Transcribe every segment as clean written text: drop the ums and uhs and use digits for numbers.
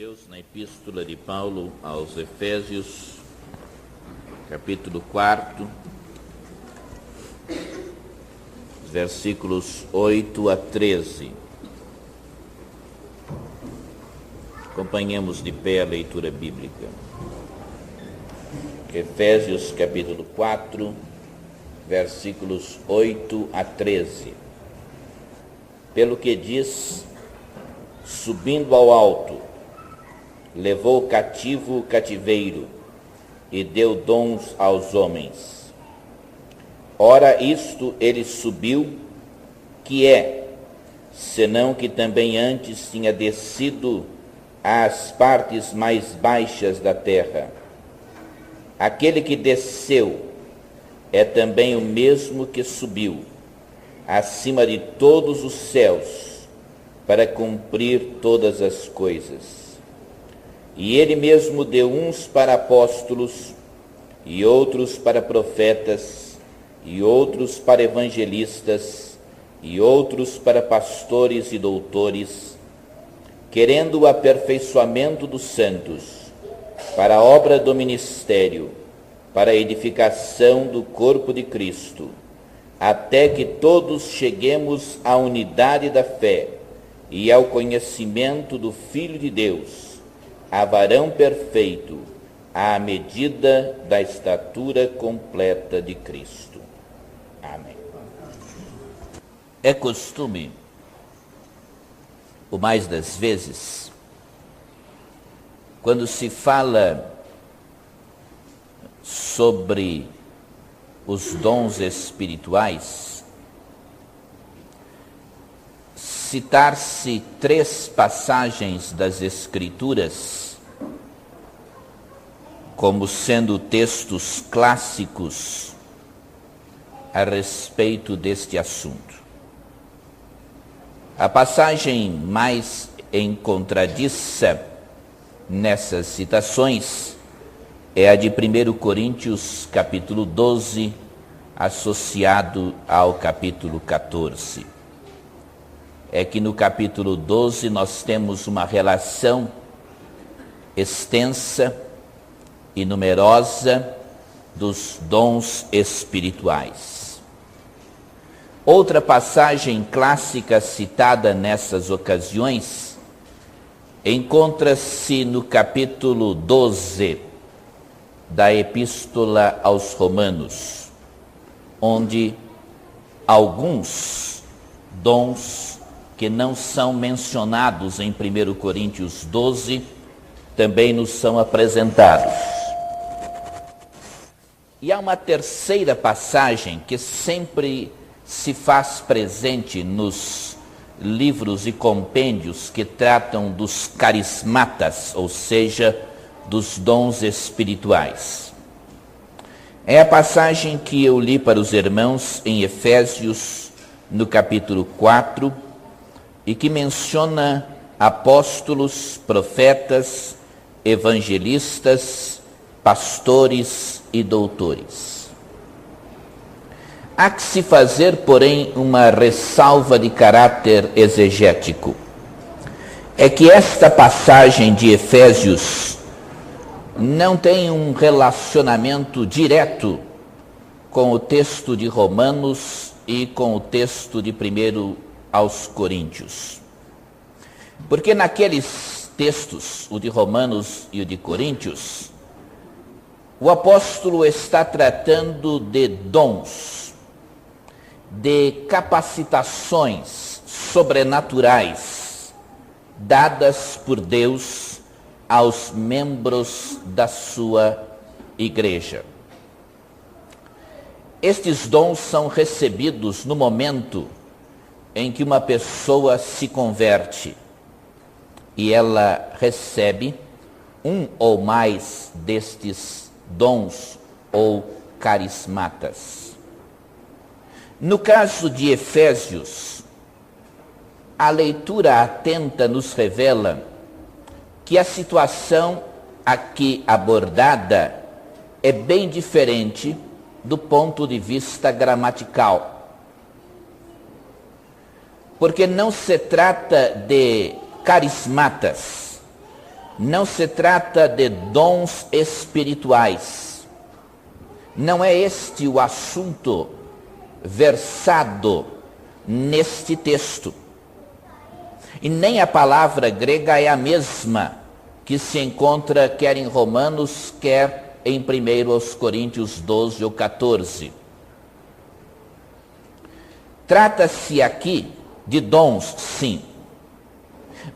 Deus, na Epístola de Paulo aos Efésios, capítulo 4, versículos 8 a 13. Acompanhemos de pé a leitura bíblica. Efésios, capítulo 4, versículos 8 a 13. Pelo que diz: subindo ao alto, levou cativo o cativeiro e deu dons aos homens. Ora, isto ele subiu, que é, senão que também antes tinha descido às partes mais baixas da terra. Aquele que desceu é também o mesmo que subiu acima de todos os céus para cumprir todas as coisas. E ele mesmo deu uns para apóstolos, e outros para profetas, e outros para evangelistas, e outros para pastores e doutores, querendo o aperfeiçoamento dos santos, para a obra do ministério, para a edificação do corpo de Cristo, até que todos cheguemos à unidade da fé e ao conhecimento do Filho de Deus, a varão perfeito, à medida da estatura completa de Cristo. Amém. É costume, o mais das vezes, quando se fala sobre os dons espirituais, citar-se 3 passagens das Escrituras como sendo textos clássicos a respeito deste assunto. A passagem mais encontradiça nessas citações é a de 1 Coríntios, capítulo 12, associado ao capítulo 14. É que no capítulo 12 nós temos uma relação extensa e numerosa dos dons espirituais. Outra passagem clássica citada nessas ocasiões encontra-se no capítulo 12 da Epístola aos Romanos, onde alguns dons que não são mencionados em 1 Coríntios 12 também nos são apresentados. E há uma terceira passagem que sempre se faz presente nos livros e compêndios que tratam dos carismatas, ou seja, dos dons espirituais. É a passagem que eu li para os irmãos em Efésios, no capítulo 4, e que menciona apóstolos, profetas, evangelistas, pastores e doutores. Há que se fazer, porém, uma ressalva de caráter exegético. É que esta passagem de Efésios não tem um relacionamento direto com o texto de Romanos e com o texto de 1 aos Coríntios. Porque naqueles textos, o de Romanos e o de Coríntios, o apóstolo está tratando de dons, de capacitações sobrenaturais dadas por Deus aos membros da sua igreja. Estes dons são recebidos no momento em que uma pessoa se converte e ela recebe um ou mais destes dons ou carismatas. No caso de Efésios, a leitura atenta nos revela que a situação aqui abordada é bem diferente do ponto de vista gramatical. Porque não se trata de carismatas, não se trata de dons espirituais. Não é este o assunto versado neste texto. E nem a palavra grega é a mesma que se encontra quer em Romanos, quer em 1 Coríntios 12 ou 14. Trata-se aqui de dons, sim,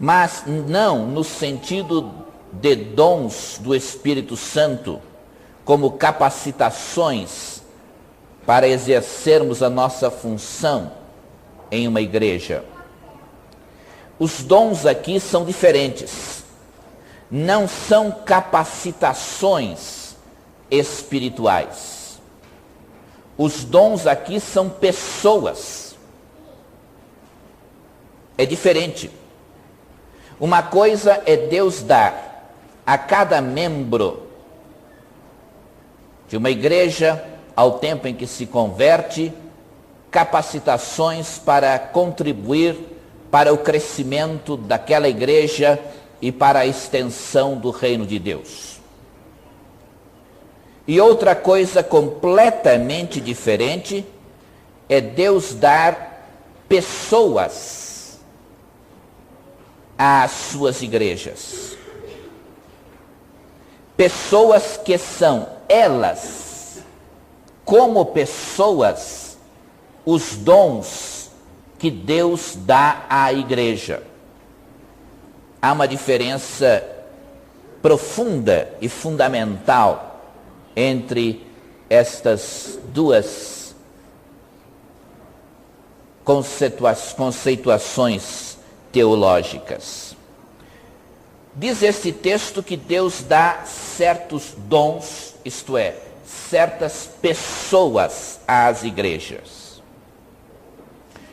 mas não no sentido de dons do Espírito Santo, como capacitações para exercermos a nossa função em uma igreja. Os dons aqui são diferentes. Não são capacitações espirituais. Os dons aqui são pessoas. É diferente. Uma coisa é Deus dar a cada membro de uma igreja, ao tempo em que se converte, capacitações para contribuir para o crescimento daquela igreja e para a extensão do reino de Deus. E outra coisa completamente diferente é Deus dar pessoas às suas igrejas. Pessoas que são elas, como pessoas, os dons que Deus dá à igreja. Há uma diferença profunda e fundamental entre estas duas conceituações teológicas. Diz este texto que Deus dá certos dons, isto é, certas pessoas às igrejas.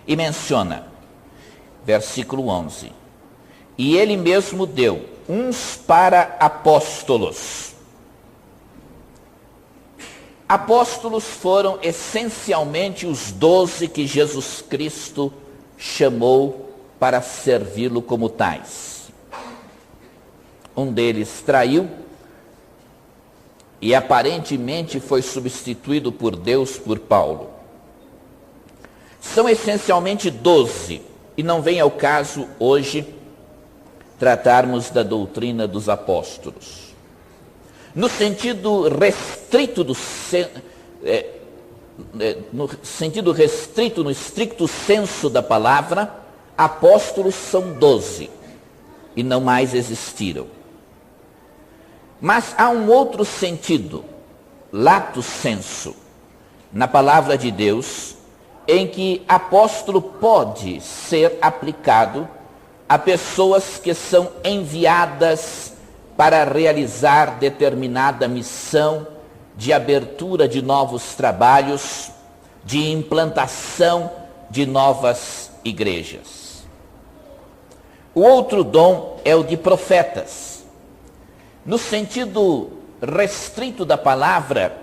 E menciona, versículo 11, e ele mesmo deu uns para apóstolos. Apóstolos foram essencialmente os 12 que Jesus Cristo chamou para servi-lo como tais. Um deles traiu e aparentemente foi substituído por Deus por Paulo. São essencialmente 12, e não vem ao caso hoje tratarmos da doutrina dos apóstolos. No sentido restrito no estricto senso da palavra, apóstolos são 12 e não mais existiram. Mas há um outro sentido, lato sensu, na palavra de Deus, em que apóstolo pode ser aplicado a pessoas que são enviadas para realizar determinada missão de abertura de novos trabalhos, de implantação de novas igrejas. O outro dom é o de profetas. No sentido restrito da palavra,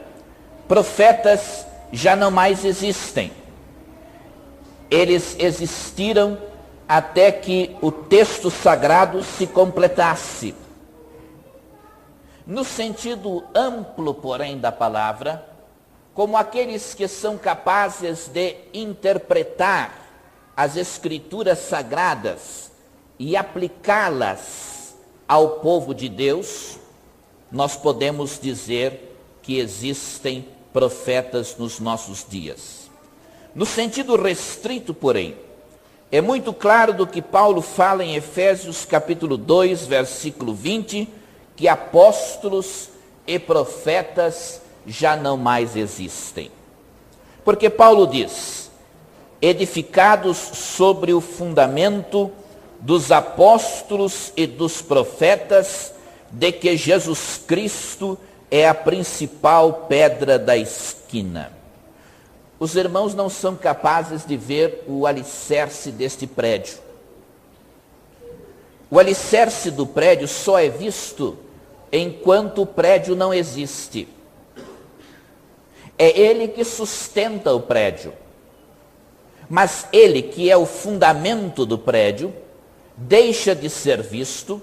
profetas já não mais existem. Eles existiram até que o texto sagrado se completasse. No sentido amplo, porém, da palavra, como aqueles que são capazes de interpretar as escrituras sagradas e aplicá-las ao povo de Deus, nós podemos dizer que existem profetas nos nossos dias. No sentido restrito, porém, é muito claro do que Paulo fala em Efésios capítulo 2, versículo 20, que apóstolos e profetas já não mais existem. Porque Paulo diz, edificados sobre o fundamento dos apóstolos e dos profetas, de que Jesus Cristo é a principal pedra da esquina. Os irmãos não são capazes de ver o alicerce deste prédio. O alicerce do prédio só é visto enquanto o prédio não existe. É ele que sustenta o prédio. Mas ele, que é o fundamento do prédio, deixa de ser visto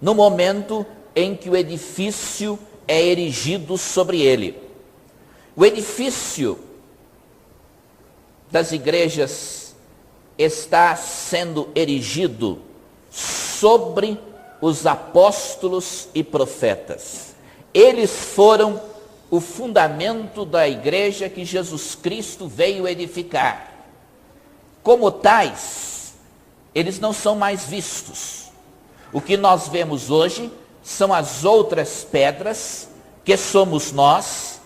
no momento em que o edifício é erigido sobre ele. O edifício das igrejas está sendo erigido sobre os apóstolos e profetas. Eles foram o fundamento da igreja que Jesus Cristo veio edificar. Como tais, eles não são mais vistos. O que nós vemos hoje são as outras pedras, que somos nós,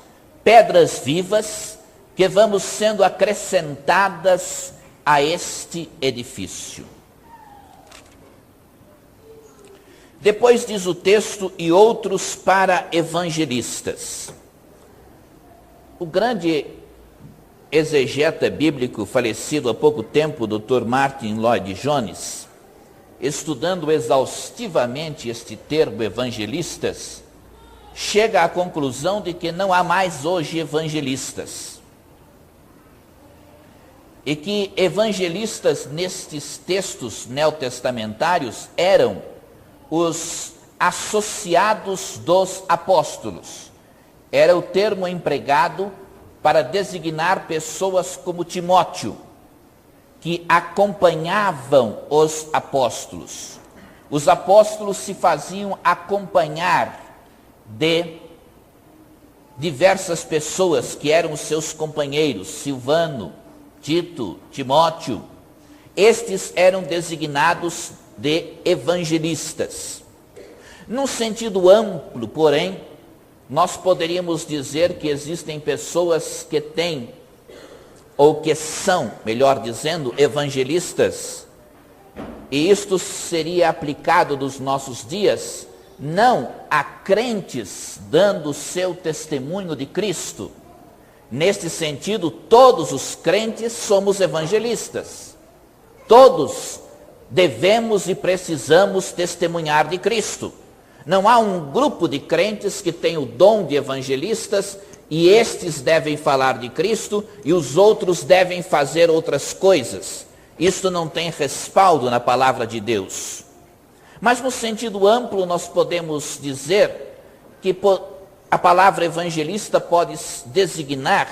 pedras vivas, que vamos sendo acrescentadas a este edifício. Depois diz o texto, e outros para evangelistas. O grande exegeta bíblico falecido há pouco tempo, Dr. Martin Lloyd Jones, estudando exaustivamente este termo evangelistas, chega à conclusão de que não há mais hoje evangelistas. E que evangelistas nestes textos neotestamentários eram os associados dos apóstolos. Era o termo empregado para designar pessoas como Timóteo, que acompanhavam os apóstolos. Os apóstolos se faziam acompanhar de diversas pessoas que eram os seus companheiros, Silvano, Tito, Timóteo. Estes eram designados de evangelistas. Num sentido amplo, porém, nós poderíamos dizer que existem pessoas que têm, ou que são, melhor dizendo, evangelistas, e isto seria aplicado nos nossos dias, não a crentes dando o seu testemunho de Cristo. Neste sentido, todos os crentes somos evangelistas. Todos devemos e precisamos testemunhar de Cristo. Não há um grupo de crentes que tem o dom de evangelistas e estes devem falar de Cristo e os outros devem fazer outras coisas. Isto não tem respaldo na palavra de Deus. Mas no sentido amplo nós podemos dizer que a palavra evangelista pode designar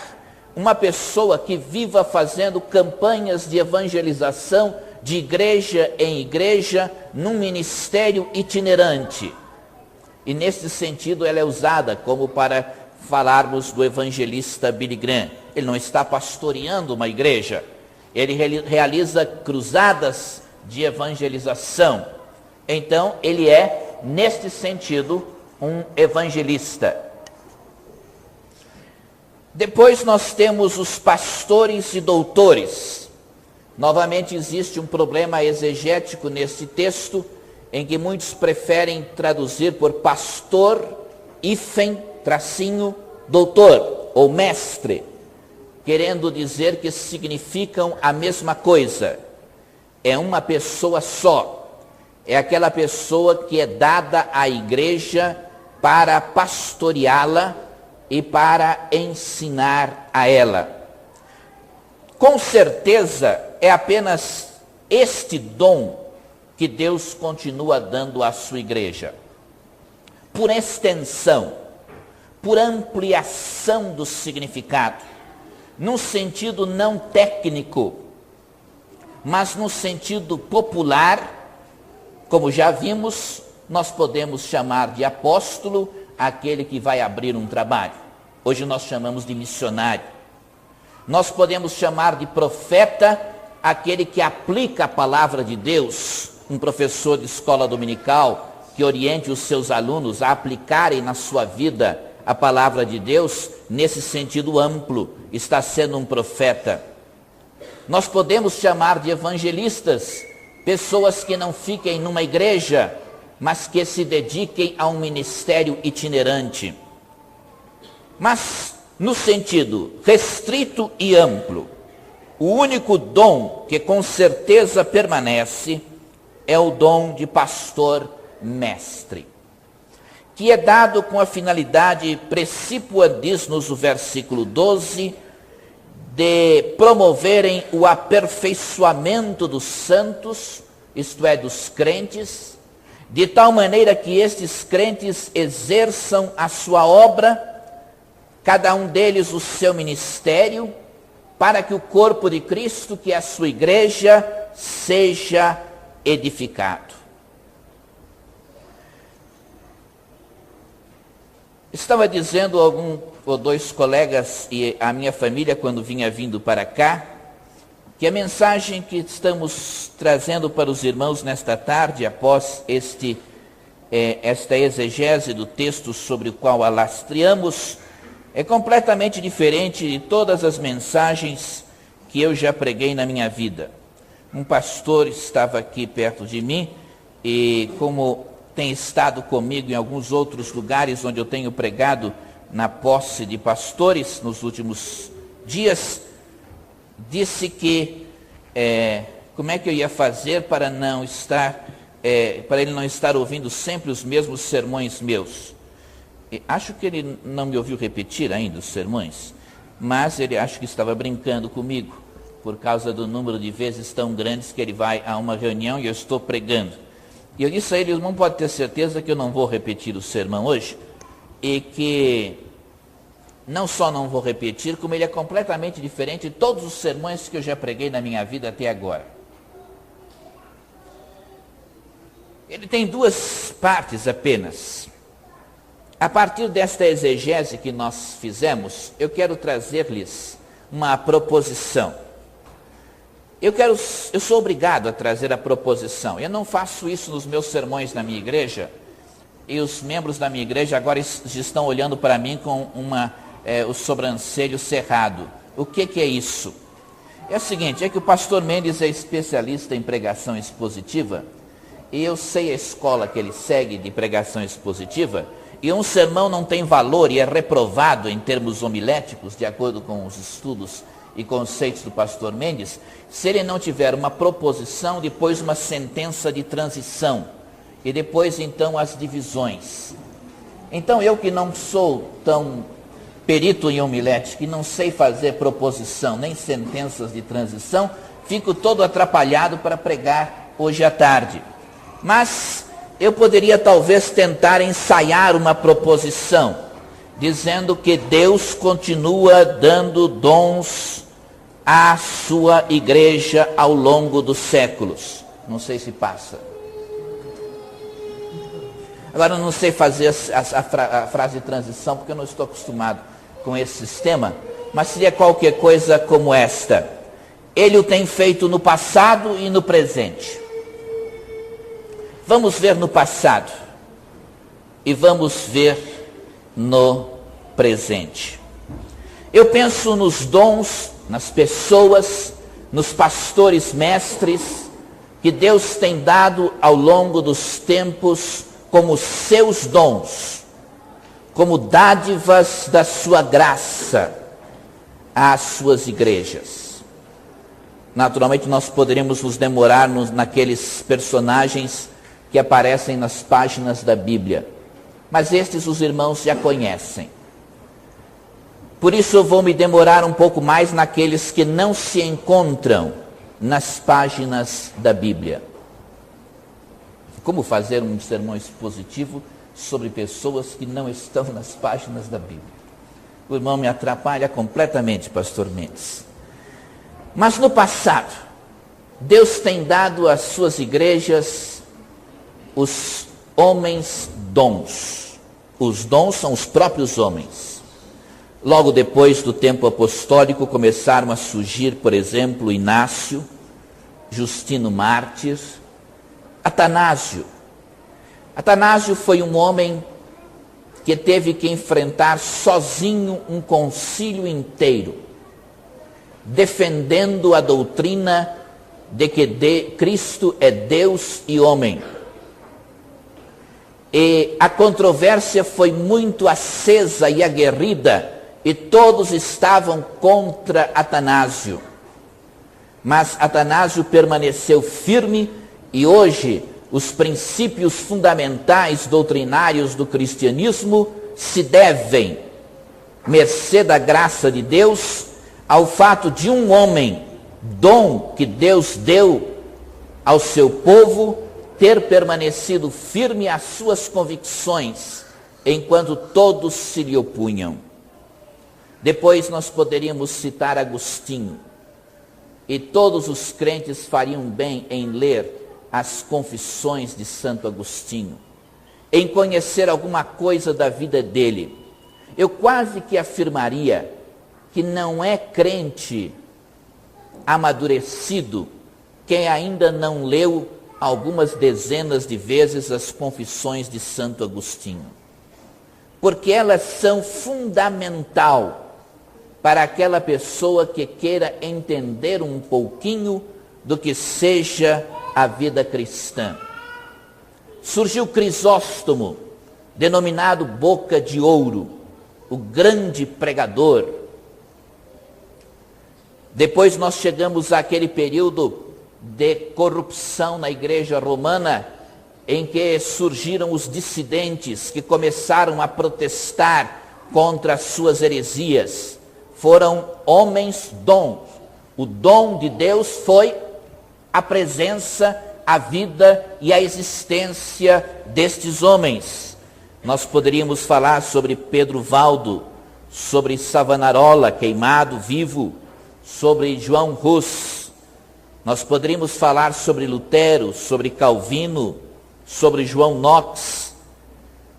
uma pessoa que viva fazendo campanhas de evangelização de igreja em igreja, num ministério itinerante. E nesse sentido ela é usada como para falarmos do evangelista Billy Graham. Ele não está pastoreando uma igreja, ele realiza cruzadas de evangelização. Então ele é, neste sentido, um evangelista. Depois nós temos os pastores e doutores. Novamente existe um problema exegético neste texto, em que muitos preferem traduzir por pastor, hífen, tracinho, doutor ou mestre, querendo dizer que significam a mesma coisa. É uma pessoa só. É aquela pessoa que é dada à igreja para pastoreá-la e para ensinar a ela. Com certeza é apenas este dom que Deus continua dando à sua igreja. Por extensão, por ampliação do significado, num sentido não técnico, mas no sentido popular, como já vimos, nós podemos chamar de apóstolo aquele que vai abrir um trabalho. Hoje nós chamamos de missionário. Nós podemos chamar de profeta aquele que aplica a palavra de Deus, um professor de escola dominical que oriente os seus alunos a aplicarem na sua vida a palavra de Deus, nesse sentido amplo, está sendo um profeta. Nós podemos chamar de evangelistas pessoas que não fiquem numa igreja, mas que se dediquem a um ministério itinerante. Mas, no sentido restrito e amplo, o único dom que com certeza permanece é o dom de pastor mestre, que é dado com a finalidade precípua, diz-nos o versículo 12, de promoverem o aperfeiçoamento dos santos, isto é, dos crentes, de tal maneira que estes crentes exerçam a sua obra, cada um deles o seu ministério, para que o corpo de Cristo, que é a sua igreja, seja edificado. Estava dizendo a um ou dois colegas e a minha família, quando vinha vindo para cá, que a mensagem que estamos trazendo para os irmãos nesta tarde, após esta exegese do texto sobre o qual alastreamos, é completamente diferente de todas as mensagens que eu já preguei na minha vida. Um pastor estava aqui perto de mim e, como tem estado comigo em alguns outros lugares onde eu tenho pregado na posse de pastores nos últimos dias, disse que como é que eu ia fazer para para ele não estar ouvindo sempre os mesmos sermões meus. Acho que ele não me ouviu repetir ainda os sermões, mas ele acho que estava brincando comigo, por causa do número de vezes tão grandes que ele vai a uma reunião e eu estou pregando. E eu disse a ele: irmão, pode ter certeza que eu não vou repetir o sermão hoje, e que não só não vou repetir, como ele é completamente diferente de todos os sermões que eu já preguei na minha vida até agora. Ele tem duas partes apenas. A partir desta exegese que nós fizemos, eu quero trazer-lhes uma proposição. Eu sou obrigado a trazer a proposição. Eu não faço isso nos meus sermões na minha igreja, e os membros da minha igreja agora estão olhando para mim com o sobrancelho cerrado. O que é isso? É o seguinte, é que o pastor Mendes é especialista em pregação expositiva, e eu sei a escola que ele segue de pregação expositiva, e um sermão não tem valor e é reprovado em termos homiléticos, de acordo com os estudos e conceitos do pastor Mendes, se ele não tiver uma proposição, depois uma sentença de transição, e depois então as divisões. Então eu, que não sou tão perito em homilética, que não sei fazer proposição nem sentenças de transição, fico todo atrapalhado para pregar hoje à tarde. Mas eu poderia talvez tentar ensaiar uma proposição, dizendo que Deus continua dando dons à sua igreja ao longo dos séculos. Não sei se passa. Agora eu não sei fazer a frase de transição, porque eu não estou acostumado com esse sistema, mas seria qualquer coisa como esta: Ele o tem feito no passado e no presente. Vamos ver no passado e vamos ver no presente. Eu penso nos dons, nas pessoas, nos pastores mestres que Deus tem dado ao longo dos tempos como seus dons, como dádivas da sua graça às suas igrejas. Naturalmente nós poderíamos nos demorar naqueles personagens que aparecem nas páginas da Bíblia, mas estes os irmãos já conhecem. Por isso eu vou me demorar um pouco mais naqueles que não se encontram nas páginas da Bíblia. Como fazer um sermão expositivo sobre pessoas que não estão nas páginas da Bíblia? O irmão me atrapalha completamente, pastor Mendes. Mas no passado, Deus tem dado às suas igrejas os homens dons. Os dons são os próprios homens. Logo depois do tempo apostólico começaram a surgir, por exemplo, Inácio, Justino Mártir, Atanásio. Atanásio foi um homem que teve que enfrentar sozinho um concílio inteiro, defendendo a doutrina de que Cristo é Deus e homem. E a controvérsia foi muito acesa e aguerrida, e todos estavam contra Atanásio. Mas Atanásio permaneceu firme, e hoje os princípios fundamentais doutrinários do cristianismo se devem, mercê da graça de Deus, ao fato de um homem, dom que Deus deu ao seu povo, ter permanecido firme às suas convicções, enquanto todos se lhe opunham. Depois nós poderíamos citar Agostinho, e todos os crentes fariam bem em ler as Confissões de Santo Agostinho, em conhecer alguma coisa da vida dele. Eu quase que afirmaria que não é crente amadurecido quem ainda não leu algumas dezenas de vezes as Confissões de Santo Agostinho, porque elas são fundamental para aquela pessoa que queira entender um pouquinho do que seja a vida cristã. Surgiu Crisóstomo, denominado Boca de Ouro, o grande pregador. Depois nós chegamos àquele período de corrupção na igreja romana, em que surgiram os dissidentes que começaram a protestar contra as suas heresias. Foram homens dons. O dom de Deus foi a presença, a vida e a existência destes homens. Nós poderíamos falar sobre Pedro Valdo, sobre Savonarola, queimado vivo, sobre João Hus. Nós poderíamos falar sobre Lutero, sobre Calvino, sobre João Knox.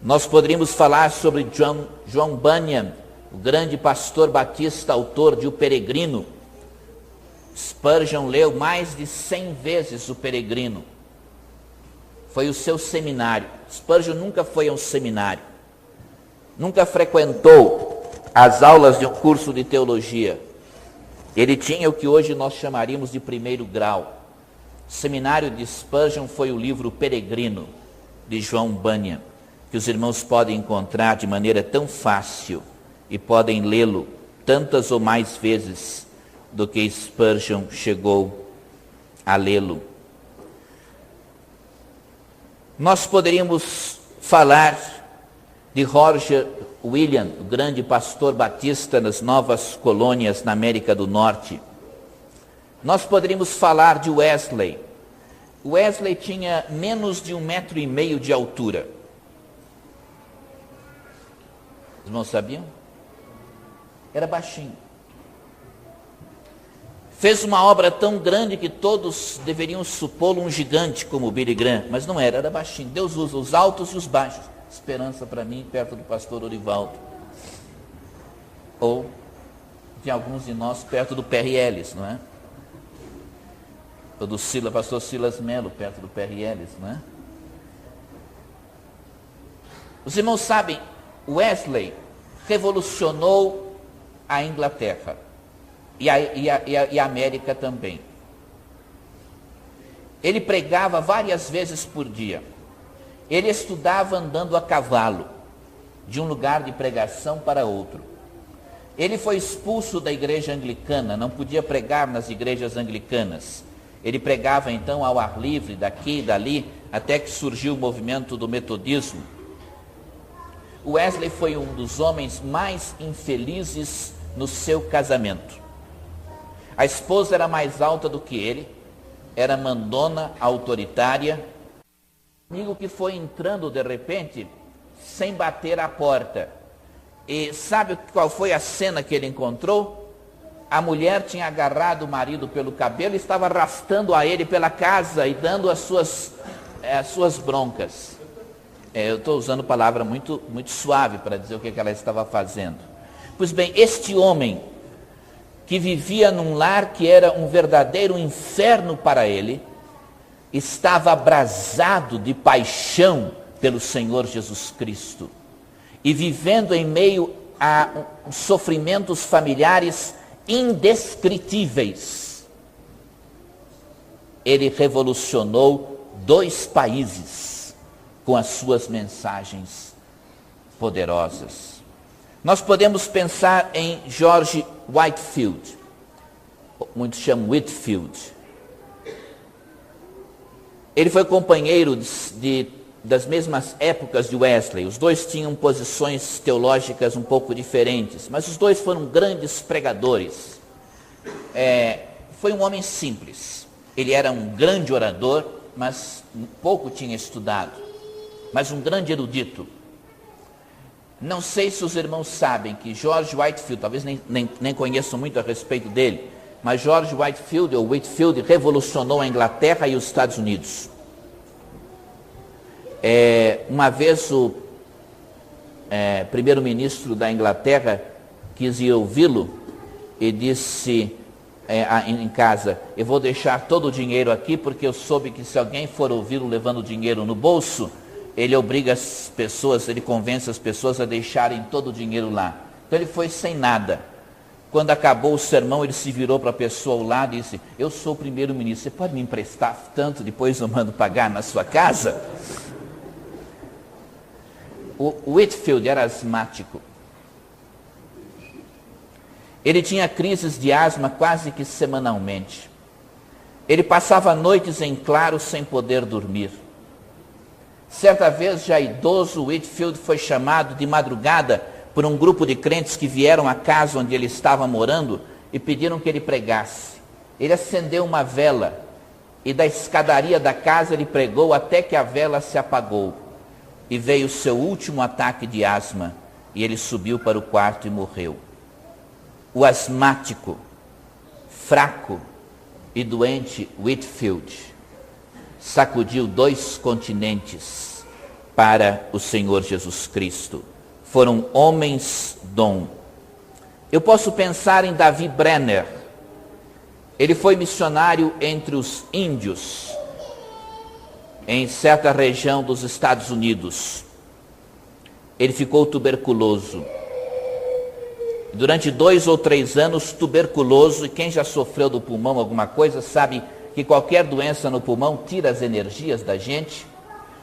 Nós poderíamos falar sobre John Bunyan, o grande pastor batista, autor de O Peregrino. Spurgeon leu mais de 100 vezes O Peregrino. Foi o seu seminário. Spurgeon nunca foi a um seminário. Nunca frequentou as aulas de um curso de teologia. Ele tinha o que hoje nós chamaríamos de primeiro grau. O seminário de Spurgeon foi o livro O Peregrino, de John Bunyan, que os irmãos podem encontrar de maneira tão fácil e podem lê-lo tantas ou mais vezes do que Spurgeon chegou a lê-lo. Nós poderíamos falar de Roger Williams, o grande pastor batista nas novas colônias na América do Norte. Nós poderíamos falar de Wesley. Wesley tinha menos de 1,5 metro de altura. Os irmãos sabiam? Era baixinho. Fez uma obra tão grande que todos deveriam supô-lo um gigante como Billy Graham, mas não era, era baixinho. Deus usa os altos e os baixos. Esperança para mim, perto do pastor Orivaldo. Ou de alguns de nós, perto do Perry Ellis, não é? Ou do pastor Silas Melo, perto do Perry Ellis, não é? Os irmãos sabem, Wesley revolucionou a Inglaterra e a América também. Ele pregava várias vezes por dia. Ele estudava andando a cavalo, de um lugar de pregação para outro. Ele foi expulso da igreja anglicana, não podia pregar nas igrejas anglicanas. Ele pregava então ao ar livre, daqui e dali, até que surgiu o movimento do metodismo. Wesley foi um dos homens mais infelizes no seu casamento. A esposa era mais alta do que ele, era mandona, autoritária. Amigo que foi entrando de repente, sem bater a porta. E sabe qual foi a cena que ele encontrou? A mulher tinha agarrado o marido pelo cabelo e estava arrastando a ele pela casa e dando as suas broncas. Eu estou usando palavra muito suave para dizer o que ela estava fazendo. Pois bem, este homem que vivia num lar que era um verdadeiro inferno para ele, estava abrasado de paixão pelo Senhor Jesus Cristo e vivendo em meio a sofrimentos familiares indescritíveis. Ele revolucionou 2 países com as suas mensagens poderosas. Nós podemos pensar em George Whitefield, muitos chamam Whitefield. Ele foi companheiro das mesmas épocas de Wesley. Os dois tinham posições teológicas um pouco diferentes, mas os dois foram grandes pregadores. Foi um homem simples. Ele era um grande orador, mas pouco tinha estudado, mas um grande erudito. Não sei se os irmãos sabem que George Whitefield, talvez nem conheçam muito a respeito dele, mas George Whitefield, ou Whitefield, revolucionou a Inglaterra e os Estados Unidos. Uma vez o primeiro-ministro da Inglaterra quis ir ouvi-lo e disse em casa: eu vou deixar todo o dinheiro aqui, porque eu soube que se alguém for ouvi-lo levando dinheiro no bolso, ele obriga as pessoas, ele convence as pessoas a deixarem todo o dinheiro lá. Então ele foi sem nada. Quando acabou o sermão, ele se virou para a pessoa ao lado e disse: eu sou o primeiro-ministro, você pode me emprestar tanto, depois eu mando pagar na sua casa? O Whitefield era asmático. Ele tinha crises de asma quase que semanalmente. Ele passava noites em claro sem poder dormir. Certa vez, já idoso, Whitefield foi chamado de madrugada por um grupo de crentes que vieram à casa onde ele estava morando e pediram que ele pregasse. Ele acendeu uma vela e da escadaria da casa ele pregou até que a vela se apagou. E veio o seu último ataque de asma e ele subiu para o quarto e morreu. O asmático, fraco e doente Whitefield sacudiu 2 continentes para o Senhor Jesus Cristo. Foram homens dom. Eu posso pensar em Davi Brenner. Ele foi missionário entre os índios, em certa região dos Estados Unidos. Ele ficou tuberculoso. Durante 2 ou 3 anos, tuberculoso, e quem já sofreu do pulmão alguma coisa, sabe que qualquer doença no pulmão tira as energias da gente.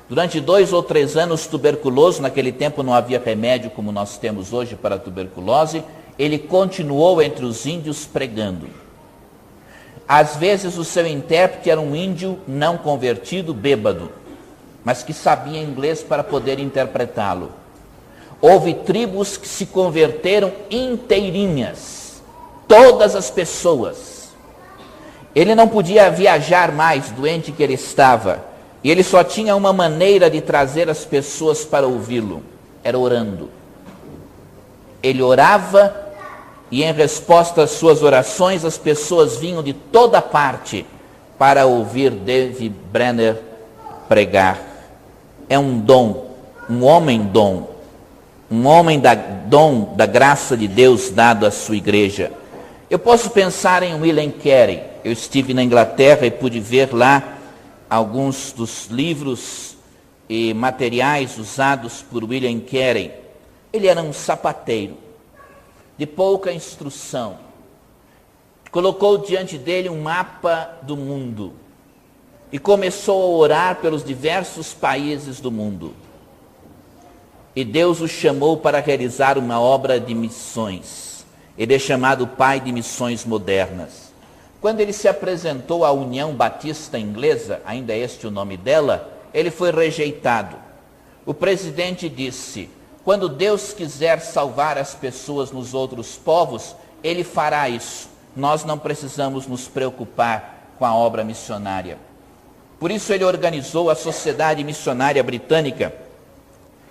Durante 2 ou 3 anos, tuberculoso, naquele tempo não havia remédio como nós temos hoje para a tuberculose, ele continuou entre os índios pregando. Às vezes o seu intérprete era um índio não convertido, bêbado, mas que sabia inglês para poder interpretá-lo. Houve tribos que se converteram inteirinhas, todas as pessoas. Ele não podia viajar mais, doente que ele estava, e ele só tinha uma maneira de trazer as pessoas para ouvi-lo, era orando. Ele orava e em resposta às suas orações, as pessoas vinham de toda parte para ouvir David Brenner pregar. É um dom, um homem dom, um homem dom da graça de Deus dado à sua igreja. Eu posso pensar em William Carey. Eu estive na Inglaterra e pude ver lá alguns dos livros e materiais usados por William Carey. Ele era um sapateiro, de pouca instrução. Colocou diante dele um mapa do mundo e começou a orar pelos diversos países do mundo. E Deus o chamou para realizar uma obra de missões. Ele é chamado pai de missões modernas. Quando ele se apresentou à União Batista Inglesa, ainda é este o nome dela, ele foi rejeitado. O presidente disse: quando Deus quiser salvar as pessoas nos outros povos, ele fará isso. Nós não precisamos nos preocupar com a obra missionária. Por isso ele organizou a Sociedade Missionária Britânica,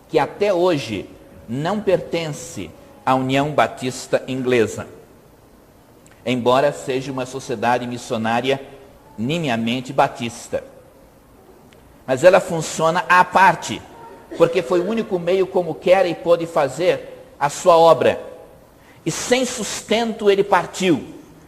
que até hoje não pertence à União Batista Inglesa, embora seja uma sociedade missionária nimiamente batista. Mas ela funciona à parte, porque foi o único meio como Carey pôde fazer a sua obra. E sem sustento ele partiu,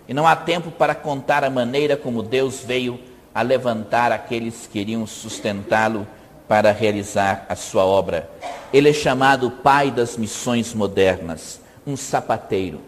e não há tempo para contar a maneira como Deus veio a levantar aqueles que iriam sustentá-lo para realizar a sua obra. Ele é chamado pai das missões modernas, um sapateiro.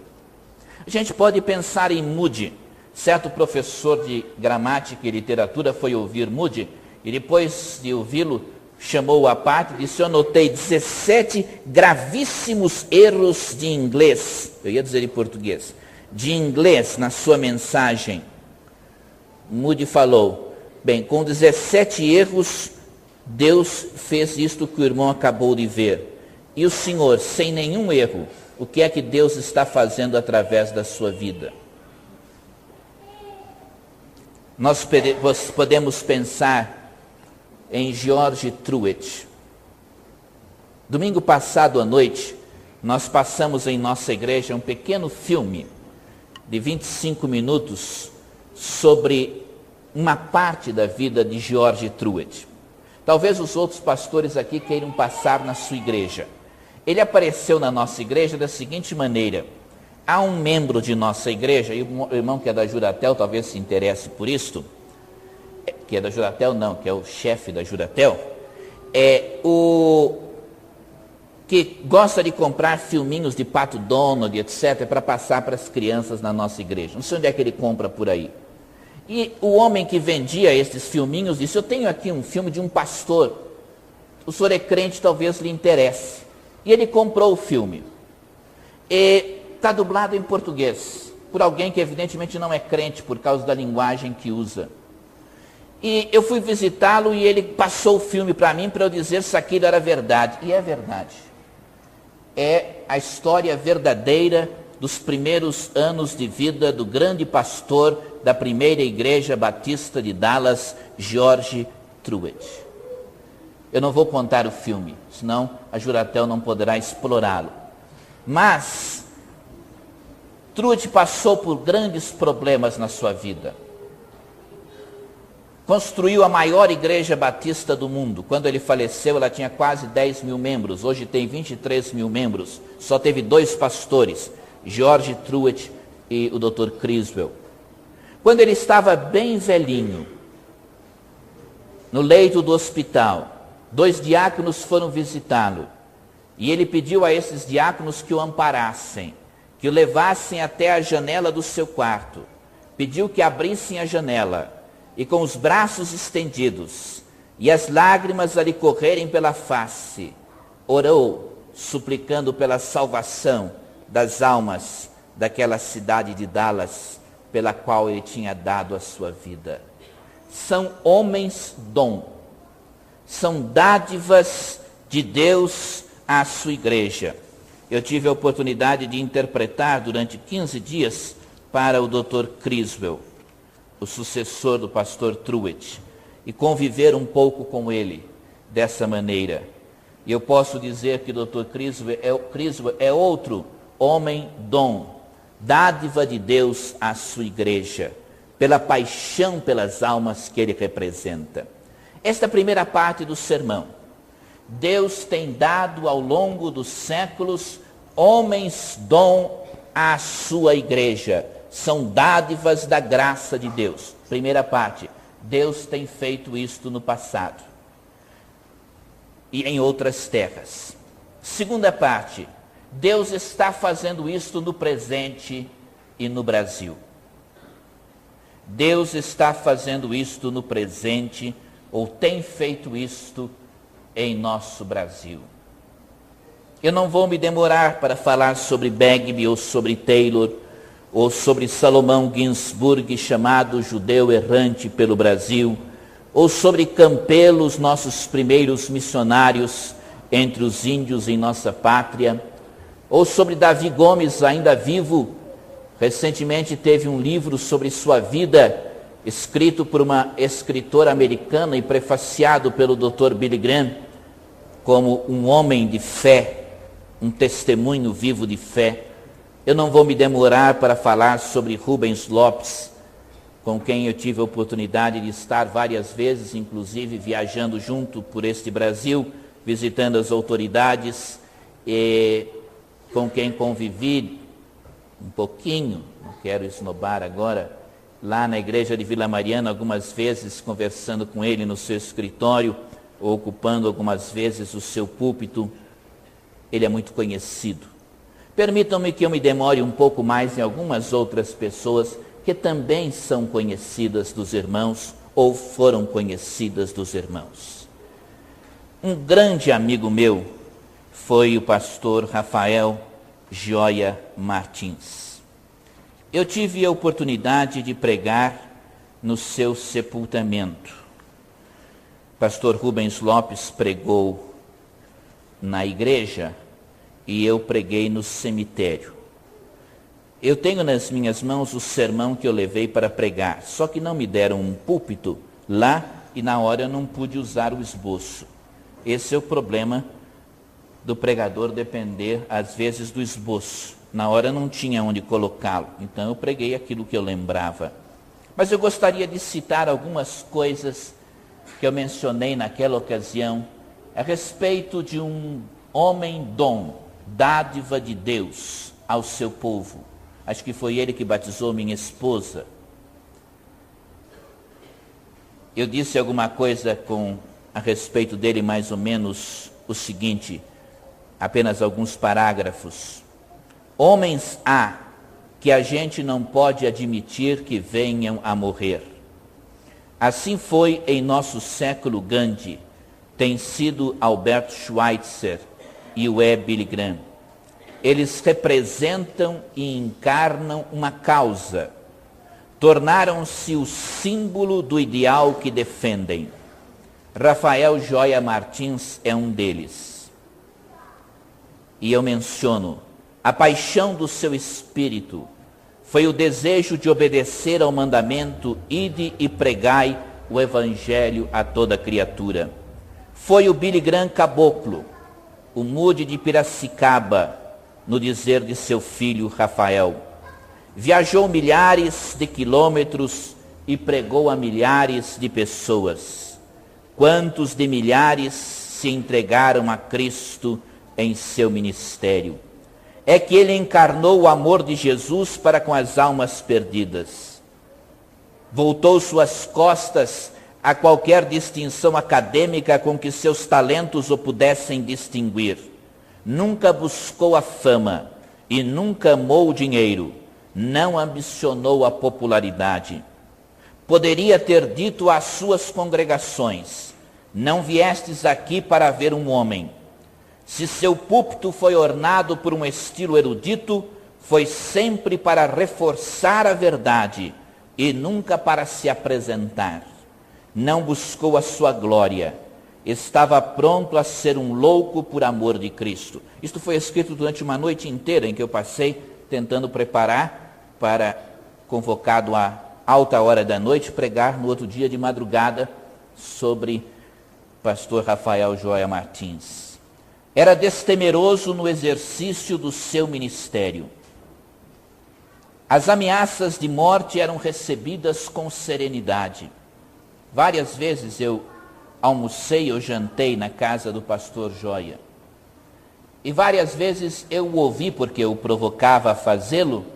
A gente pode pensar em Moody. Certo professor de gramática e literatura foi ouvir Moody, e depois de ouvi-lo, chamou-o à parte e disse: eu notei 17 gravíssimos erros de inglês, eu ia dizer em português, de inglês na sua mensagem. Moody falou: bem, com 17 erros, Deus fez isto que o irmão acabou de ver. E o senhor, sem nenhum erro, o que é que Deus está fazendo através da sua vida? Nós podemos pensar em George Truett. Domingo passado à noite, nós passamos em nossa igreja um pequeno filme de 25 minutos sobre uma parte da vida de George Truett. Talvez os outros pastores aqui queiram passar na sua igreja. Ele apareceu na nossa igreja da seguinte maneira: há um membro de nossa igreja, e o irmão que é da Juratel talvez se interesse por isto, que é da Juratel não, que é o chefe da Juratel, é o que gosta de comprar filminhos de Pato Donald, etc., para passar para as crianças na nossa igreja. Não sei onde é que ele compra por aí. E o homem que vendia esses filminhos disse: eu tenho aqui um filme de um pastor, o senhor é crente, talvez lhe interesse. E ele comprou o filme. E está dublado em português, por alguém que evidentemente não é crente, por causa da linguagem que usa. E eu fui visitá-lo e ele passou o filme para mim, para eu dizer se aquilo era verdade. E é verdade. É a história verdadeira dos primeiros anos de vida do grande pastor da primeira igreja batista de Dallas, George Truett. Eu não vou contar o filme, senão a Juratel não poderá explorá-lo. Mas Truett passou por grandes problemas na sua vida. Construiu a maior igreja batista do mundo. Quando ele faleceu, ela tinha quase 10 mil membros. Hoje tem 23 mil membros. Só teve 2 pastores, George Truett e o Dr. Criswell. Quando ele estava bem velhinho, no leito do hospital, 2 diáconos foram visitá-lo. E ele pediu a esses diáconos que o amparassem, que o levassem até a janela do seu quarto. Pediu que abrissem a janela. E com os braços estendidos e as lágrimas a lhe correrem pela face, orou, suplicando pela salvação das almas daquela cidade de Dallas, pela qual ele tinha dado a sua vida. São homens dom, são dádivas de Deus à sua igreja. Eu tive a oportunidade de interpretar durante 15 dias para o Dr. Criswell, o sucessor do pastor Truett, e conviver um pouco com ele dessa maneira. E eu posso dizer que o Dr. Criswell é outro homem dom, dádiva de Deus à sua igreja, pela paixão pelas almas que ele representa. Esta primeira parte do sermão. Deus tem dado ao longo dos séculos homens dom à sua igreja. São dádivas da graça de Deus. Primeira parte, Deus tem feito isto no passado e em outras terras. Segunda parte, Deus está fazendo isto no presente e no Brasil. Deus está fazendo isto no presente, ou tem feito isto em nosso Brasil. Eu não vou me demorar para falar sobre Begbie ou sobre Taylor, ou sobre Salomão Ginsburg, chamado judeu errante pelo Brasil, ou sobre Campelo, os nossos primeiros missionários entre os índios em nossa pátria, ou sobre Davi Gomes, ainda vivo. Recentemente teve um livro sobre sua vida, escrito por uma escritora americana e prefaciado pelo Dr. Billy Graham, como um homem de fé, um testemunho vivo de fé. Eu não vou me demorar para falar sobre Rubens Lopes, com quem eu tive a oportunidade de estar várias vezes, inclusive viajando junto por este Brasil, visitando as autoridades, e com quem convivi um pouquinho, não quero esnobar agora, lá na igreja de Vila Mariana, algumas vezes conversando com ele no seu escritório, ou ocupando algumas vezes o seu púlpito. Ele é muito conhecido. Permitam-me que eu me demore um pouco mais em algumas outras pessoas que também são conhecidas dos irmãos ou foram conhecidas dos irmãos. Um grande amigo meu foi o pastor Rafael Gioia Martins. Eu tive a oportunidade de pregar no seu sepultamento. Pastor Rubens Lopes pregou na igreja e eu preguei no cemitério. Eu tenho nas minhas mãos o sermão que eu levei para pregar, só que não me deram um púlpito lá e na hora eu não pude usar o esboço. Esse é o problema do pregador depender, às vezes, do esboço. Na hora eu não tinha onde colocá-lo, então eu preguei aquilo que eu lembrava. Mas eu gostaria de citar algumas coisas que eu mencionei naquela ocasião, a respeito de um homem-dom, dádiva de Deus ao seu povo. Acho que foi ele que batizou minha esposa. Eu disse alguma coisa a respeito dele, mais ou menos o seguinte, apenas alguns parágrafos. Homens há que a gente não pode admitir que venham a morrer. Assim foi em nosso século Gandhi, tem sido Albert Schweitzer e o Billy Graham. Eles representam e encarnam uma causa. Tornaram-se o símbolo do ideal que defendem. Rafael Joia Martins é um deles. E eu menciono, a paixão do seu espírito foi o desejo de obedecer ao mandamento, ide e pregai o evangelho a toda criatura. Foi o Billy Graham caboclo, o mude de Piracicaba, no dizer de seu filho Rafael. Viajou milhares de quilômetros e pregou a milhares de pessoas. Quantos de milhares se entregaram a Cristo em seu ministério? É que ele encarnou o amor de Jesus para com as almas perdidas. Voltou suas costas a qualquer distinção acadêmica com que seus talentos o pudessem distinguir. Nunca buscou a fama e nunca amou o dinheiro. Não ambicionou a popularidade. Poderia ter dito às suas congregações, não viestes aqui para ver um homem. Se seu púlpito foi ornado por um estilo erudito, foi sempre para reforçar a verdade e nunca para se apresentar. Não buscou a sua glória. Estava pronto a ser um louco por amor de Cristo. Isto foi escrito durante uma noite inteira em que eu passei tentando preparar para, convocado à alta hora da noite, pregar no outro dia de madrugada sobre pastor Rafael Joia Martins. Era destemeroso no exercício do seu ministério. As ameaças de morte eram recebidas com serenidade. Várias vezes eu almocei ou jantei na casa do pastor Joia. E várias vezes eu o ouvi, porque eu provocava a fazê-lo,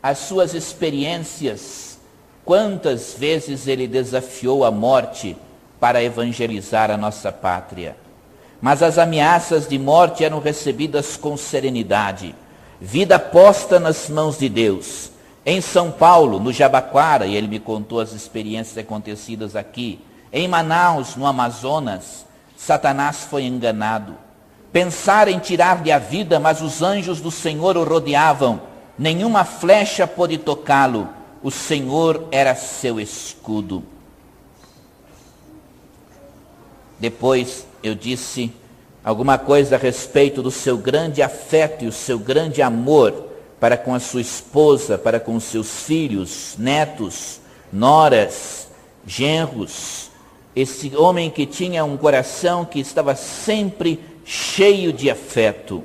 as suas experiências. Quantas vezes ele desafiou a morte para evangelizar a nossa pátria. Mas as ameaças de morte eram recebidas com serenidade. Vida posta nas mãos de Deus. Em São Paulo, no Jabaquara, e ele me contou as experiências acontecidas aqui. Em Manaus, no Amazonas, Satanás foi enganado. Pensara em tirar-lhe a vida, mas os anjos do Senhor o rodeavam. Nenhuma flecha pôde tocá-lo. O Senhor era seu escudo. Depois eu disse alguma coisa a respeito do seu grande afeto e o seu grande amor para com a sua esposa, para com os seus filhos, netos, noras, genros. Esse homem que tinha um coração que estava sempre cheio de afeto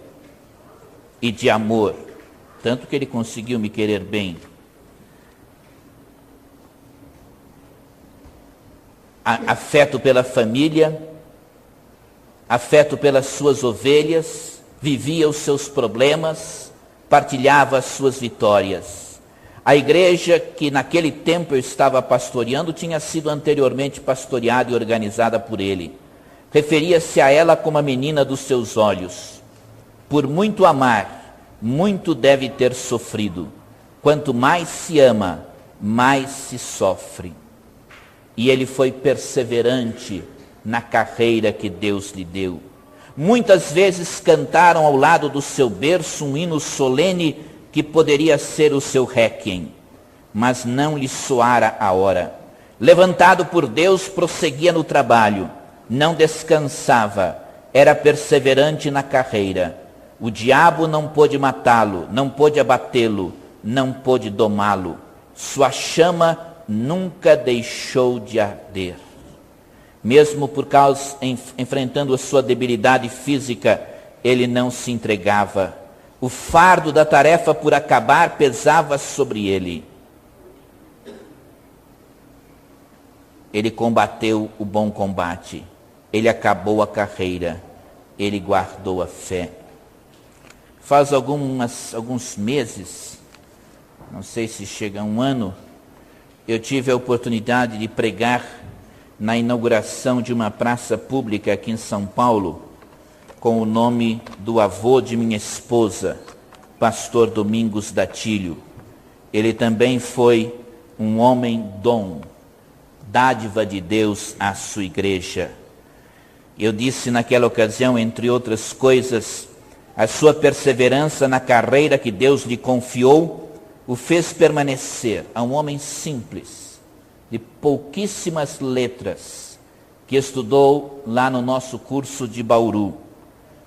e de amor, tanto que ele conseguiu me querer bem. Afeto pela família, afeto pelas suas ovelhas, vivia os seus problemas, partilhava as suas vitórias. A igreja que naquele tempo eu estava pastoreando tinha sido anteriormente pastoreada e organizada por ele. Referia-se a ela como a menina dos seus olhos. Por muito amar, muito deve ter sofrido. Quanto mais se ama, mais se sofre. E ele foi perseverante na carreira que Deus lhe deu. Muitas vezes cantaram ao lado do seu berço um hino solene que poderia ser o seu réquiem, mas não lhe soara a hora. Levantado por Deus, prosseguia no trabalho, não descansava, era perseverante na carreira. O diabo não pôde matá-lo, não pôde abatê-lo, não pôde domá-lo. Sua chama nunca deixou de arder. Mesmo por causa, enfrentando a sua debilidade física, ele não se entregava. O fardo da tarefa por acabar pesava sobre ele. Ele combateu o bom combate. Ele acabou a carreira. Ele guardou a fé. Faz alguns meses, não sei se chega a um ano, eu tive a oportunidade de pregar na inauguração de uma praça pública aqui em São Paulo, com o nome do avô de minha esposa, pastor Domingos Datílio. Ele também foi um homem dom, dádiva de Deus à sua igreja. Eu disse naquela ocasião, entre outras coisas, a sua perseverança na carreira que Deus lhe confiou o fez permanecer a um homem simples, de pouquíssimas letras, que estudou lá no nosso curso de Bauru.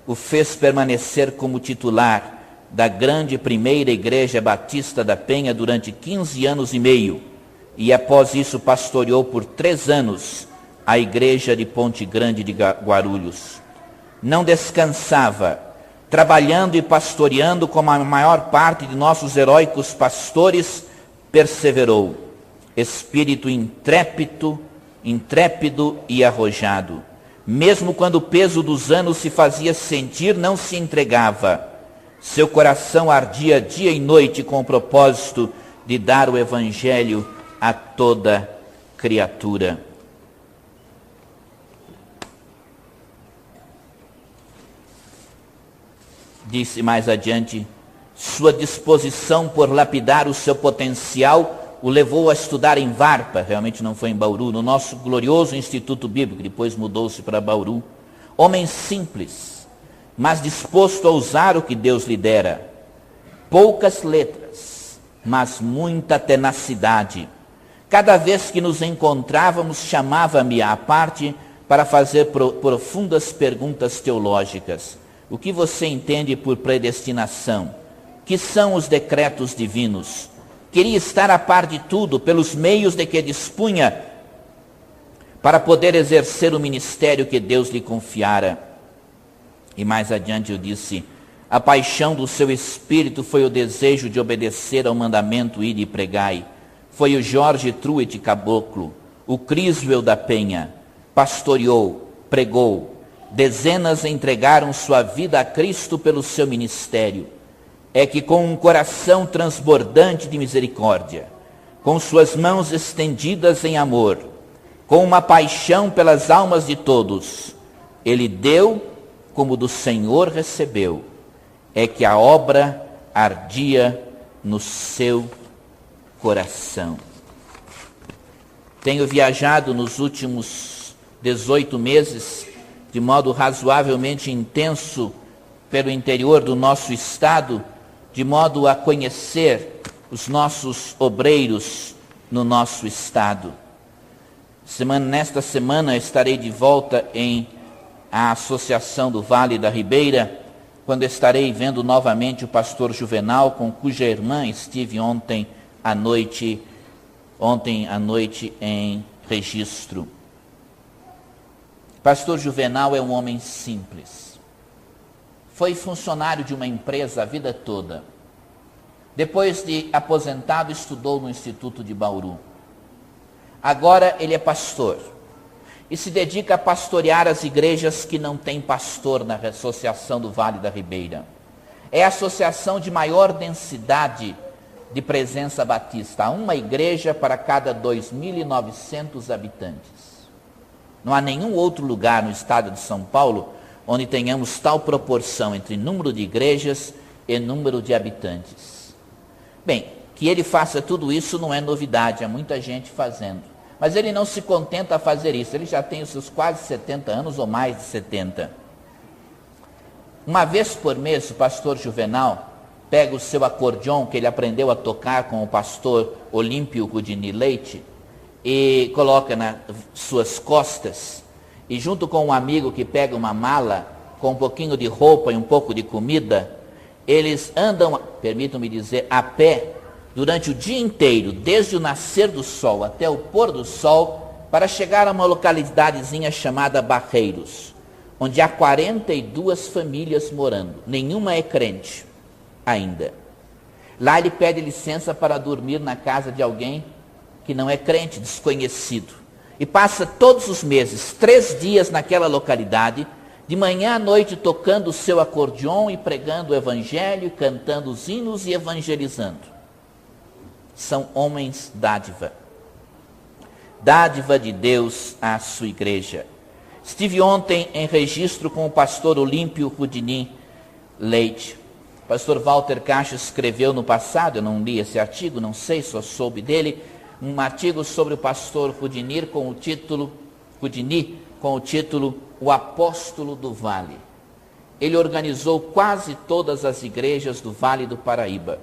O fez permanecer como titular da grande primeira igreja batista da Penha durante 15 anos e meio, e após isso pastoreou por 3 anos a igreja de Ponte Grande de Guarulhos. Não descansava, trabalhando e pastoreando como a maior parte de nossos heróicos pastores perseverou. Espírito intrépido e arrojado. Mesmo quando o peso dos anos se fazia sentir, não se entregava. Seu coração ardia dia e noite com o propósito de dar o evangelho a toda criatura. Disse mais adiante, sua disposição por lapidar o seu potencial o levou a estudar em Varpa, realmente não foi em Bauru, no nosso glorioso Instituto Bíblico, depois mudou-se para Bauru. Homem simples, mas disposto a usar o que Deus lhe dera. Poucas letras, mas muita tenacidade. Cada vez que nos encontrávamos, chamava-me à parte para fazer profundas perguntas teológicas. O que você entende por predestinação? Que são os decretos divinos? Queria estar a par de tudo, pelos meios de que dispunha, para poder exercer o ministério que Deus lhe confiara. E mais adiante eu disse, a paixão do seu espírito foi o desejo de obedecer ao mandamento ide e pregai. Foi o Jorge Truet Caboclo, o Criswell da Penha, pastoreou, pregou. Dezenas entregaram sua vida a Cristo pelo seu ministério. É que com um coração transbordante de misericórdia, com suas mãos estendidas em amor, com uma paixão pelas almas de todos, ele deu como do Senhor recebeu. É que a obra ardia no seu coração. Tenho viajado nos últimos 18 meses de modo razoavelmente intenso pelo interior do nosso estado, de modo a conhecer os nossos obreiros no nosso estado. Nesta semana estarei de volta em a Associação do Vale da Ribeira, quando estarei vendo novamente o pastor Juvenal, com cuja irmã estive ontem à noite em registro. Pastor Juvenal é um homem simples. Foi funcionário de uma empresa a vida toda. Depois de aposentado, estudou no Instituto de Bauru. Agora ele é pastor e se dedica a pastorear as igrejas que não têm pastor na Associação do Vale da Ribeira. É a associação de maior densidade de presença batista. Há uma igreja para cada 2.900 habitantes. Não há nenhum outro lugar no estado de São Paulo onde tenhamos tal proporção entre número de igrejas e número de habitantes. Bem, que ele faça tudo isso não é novidade, há muita gente fazendo. Mas ele não se contenta a fazer isso, ele já tem os seus quase 70 anos ou mais de 70. Uma vez por mês, o pastor Juvenal pega o seu acordeon, que ele aprendeu a tocar com o pastor Olímpio Rudini Leite, e coloca nas suas costas, e junto com um amigo que pega uma mala, com um pouquinho de roupa e um pouco de comida, eles andam, permitam-me dizer, a pé, durante o dia inteiro, desde o nascer do sol até o pôr do sol, para chegar a uma localidadezinha chamada Barreiros, onde há 42 famílias morando. Nenhuma é crente ainda. Lá ele pede licença para dormir na casa de alguém que não é crente, desconhecido. E passa todos os meses, 3 dias naquela localidade, de manhã à noite tocando o seu acordeon e pregando o evangelho, cantando os hinos e evangelizando. São homens dádiva. Dádiva de Deus à sua igreja. Estive ontem em registro com o pastor Olímpio Rudini Leite. O pastor Walter Caixa escreveu no passado, eu não li esse artigo, não sei, só soube dele, um artigo sobre o pastor Rudini com o título O Apóstolo do Vale. Ele organizou quase todas as igrejas do Vale do Paraíba.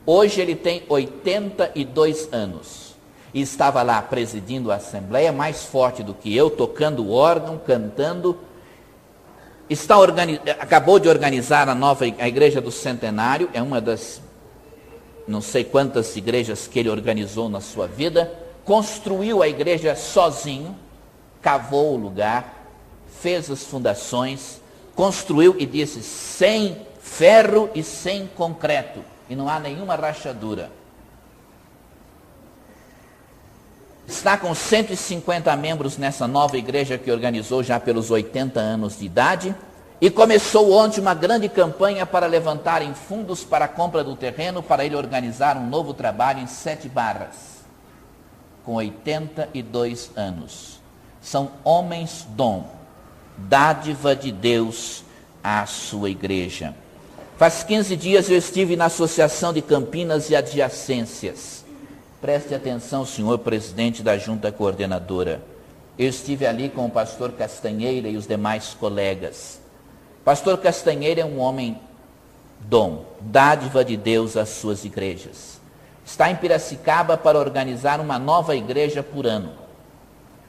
Hoje ele tem 82 anos. E estava lá presidindo a assembleia, mais forte do que eu, tocando órgão, cantando. Acabou de organizar a igreja do Centenário, é uma das não sei quantas igrejas que ele organizou na sua vida. Construiu a igreja sozinho, cavou o lugar, fez as fundações, construiu e disse, sem ferro e sem concreto, e não há nenhuma rachadura. Está com 150 membros nessa nova igreja que organizou já pelos 80 anos de idade, e começou ontem uma grande campanha para levantarem fundos para a compra do terreno, para ele organizar um novo trabalho em 7 Barras, com 82 anos. São homens dom, dádiva de Deus à sua igreja. Faz 15 dias eu estive na Associação de Campinas e Adjacências. Preste atenção, senhor presidente da junta coordenadora. Eu estive ali com o pastor Castanheira e os demais colegas. Pastor Castanheira é um homem dom, dádiva de Deus às suas igrejas. Está em Piracicaba para organizar uma nova igreja por ano.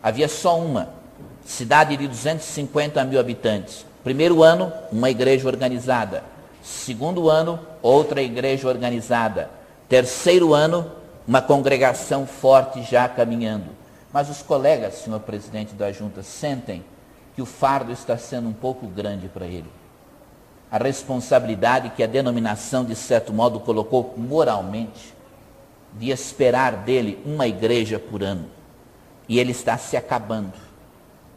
Havia só uma, cidade de 250 mil habitantes. Primeiro ano, uma igreja organizada. Segundo ano, outra igreja organizada. Terceiro ano, uma congregação forte já caminhando. Mas os colegas, senhor presidente da junta, sentem que o fardo está sendo um pouco grande para ele. A responsabilidade que a denominação, de certo modo, colocou moralmente, de esperar dele uma igreja por ano. E ele está se acabando,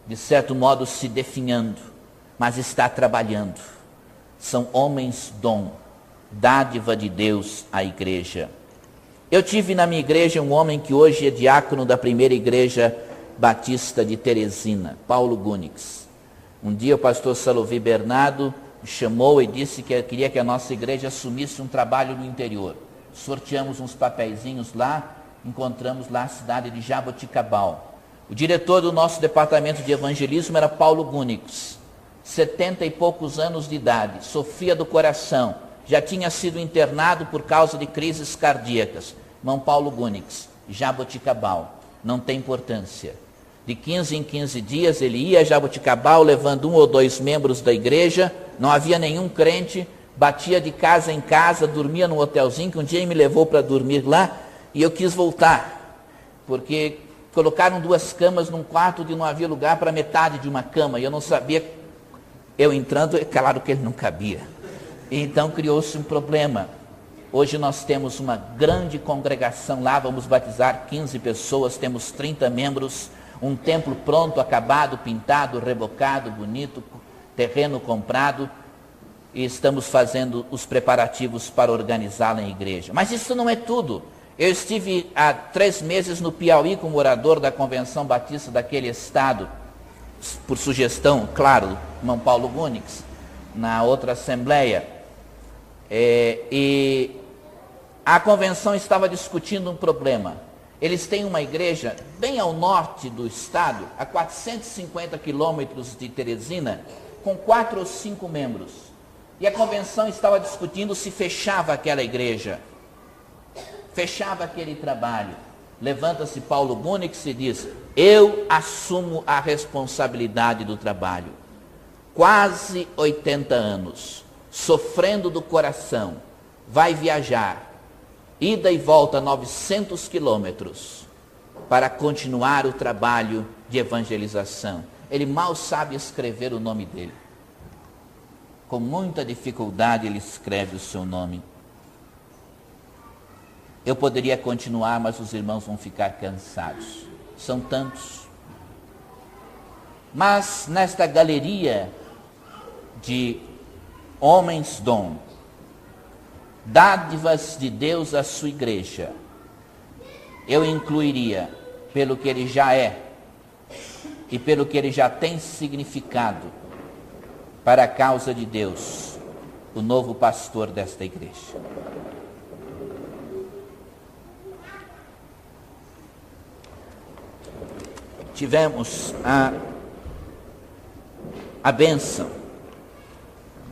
de certo modo se definhando, mas está trabalhando. São homens dom, dádiva de Deus à igreja. Eu tive na minha igreja um homem que hoje é diácono da primeira igreja batista de Teresina, Paulo Gunix. Um dia o pastor Salovi Bernardo me chamou e disse que queria que a nossa igreja assumisse um trabalho no interior. Sorteamos uns papeizinhos lá, encontramos lá a cidade de Jaboticabal. O diretor do nosso departamento de evangelismo era Paulo Gunix, 70 e poucos anos de idade, sofria do coração, já tinha sido internado por causa de crises cardíacas. Irmão Paulo Gunix, Jaboticabal, não tem importância. De 15 em 15 dias ele ia a Jaboticabal levando 1 ou 2 membros da igreja, não havia nenhum crente, batia de casa em casa, dormia num hotelzinho, que um dia ele me levou para dormir lá, e eu quis voltar, porque colocaram 2 camas num quarto onde não havia lugar para metade de uma cama, e eu não sabia, eu entrando, é claro que ele não cabia. E então criou-se um problema. Hoje nós temos uma grande congregação lá, vamos batizar 15 pessoas, temos 30 membros, um templo pronto, acabado, pintado, rebocado, bonito, terreno comprado, e estamos fazendo os preparativos para organizá-la em igreja. Mas isso não é tudo. Eu estive há 3 meses no Piauí como orador da Convenção Batista daquele estado, por sugestão, claro, do irmão Paulo Gunix, na outra assembleia. E a convenção estava discutindo um problema. Eles têm uma igreja bem ao norte do estado, a 450 quilômetros de Teresina, com 4 ou 5 membros. E a convenção estava discutindo se fechava aquela igreja, fechava aquele trabalho. Levanta-se Paulo Gunix e diz, eu assumo a responsabilidade do trabalho. Quase 80 anos, sofrendo do coração, vai viajar, ida e volta 900 quilômetros, para continuar o trabalho de evangelização. Ele mal sabe escrever o nome dele. Com muita dificuldade ele escreve o seu nome. Eu poderia continuar, mas os irmãos vão ficar cansados. São tantos. Mas nesta galeria de homens dom, dádivas de Deus à sua igreja, eu incluiria, pelo que ele já é e pelo que ele já tem significado para a causa de Deus, o novo pastor desta igreja. Tivemos a bênção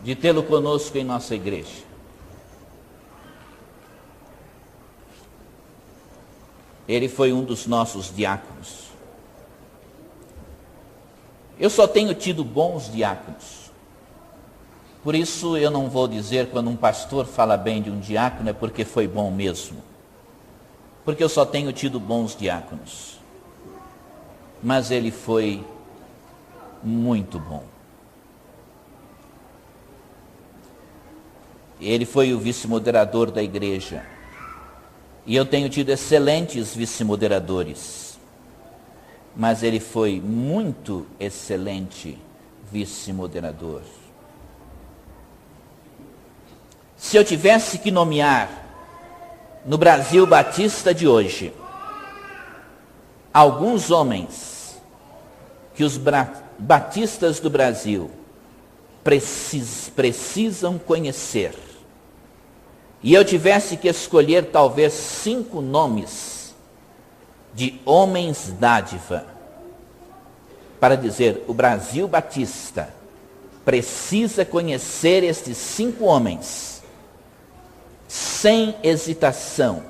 de tê-lo conosco em nossa igreja. Ele foi um dos nossos diáconos. Eu só tenho tido bons diáconos. Por isso eu não vou dizer quando um pastor fala bem de um diácono é porque foi bom mesmo. Porque eu só tenho tido bons diáconos. Mas ele foi muito bom. Ele foi o vice-moderador da igreja. E eu tenho tido excelentes vice-moderadores. Mas ele foi muito excelente vice-moderador. Se eu tivesse que nomear no Brasil Batista de hoje alguns homens que os batistas do Brasil precisam conhecer, e eu tivesse que escolher talvez 5 nomes de homens dádiva para dizer, o Brasil Batista precisa conhecer estes 5 homens, sem hesitação,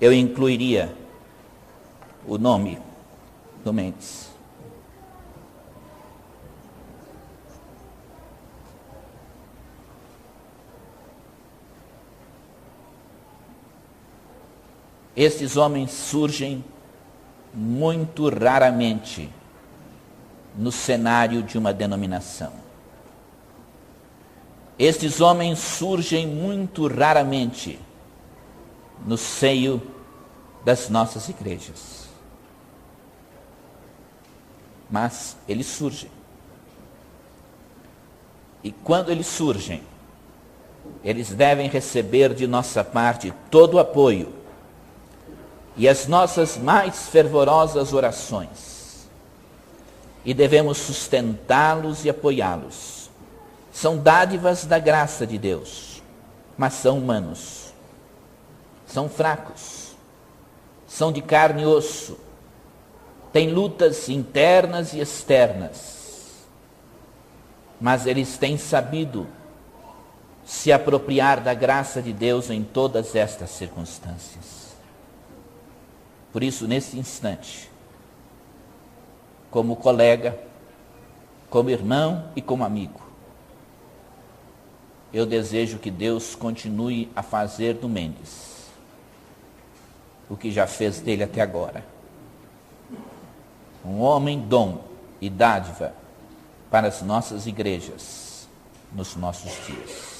eu incluiria o nome do Mendes. Estes homens surgem muito raramente no cenário de uma denominação. Estes homens surgem muito raramente no seio das nossas igrejas. Mas eles surgem. E quando eles surgem, eles devem receber de nossa parte todo o apoio e as nossas mais fervorosas orações. E devemos sustentá-los e apoiá-los. São dádivas da graça de Deus, mas são humanos. São fracos. São de carne e osso. Têm lutas internas e externas. Mas eles têm sabido se apropriar da graça de Deus em todas estas circunstâncias. Por isso, nesse instante, como colega, como irmão e como amigo, eu desejo que Deus continue a fazer do Mendes o que já fez dele até agora. Um homem dom e dádiva para as nossas igrejas nos nossos dias.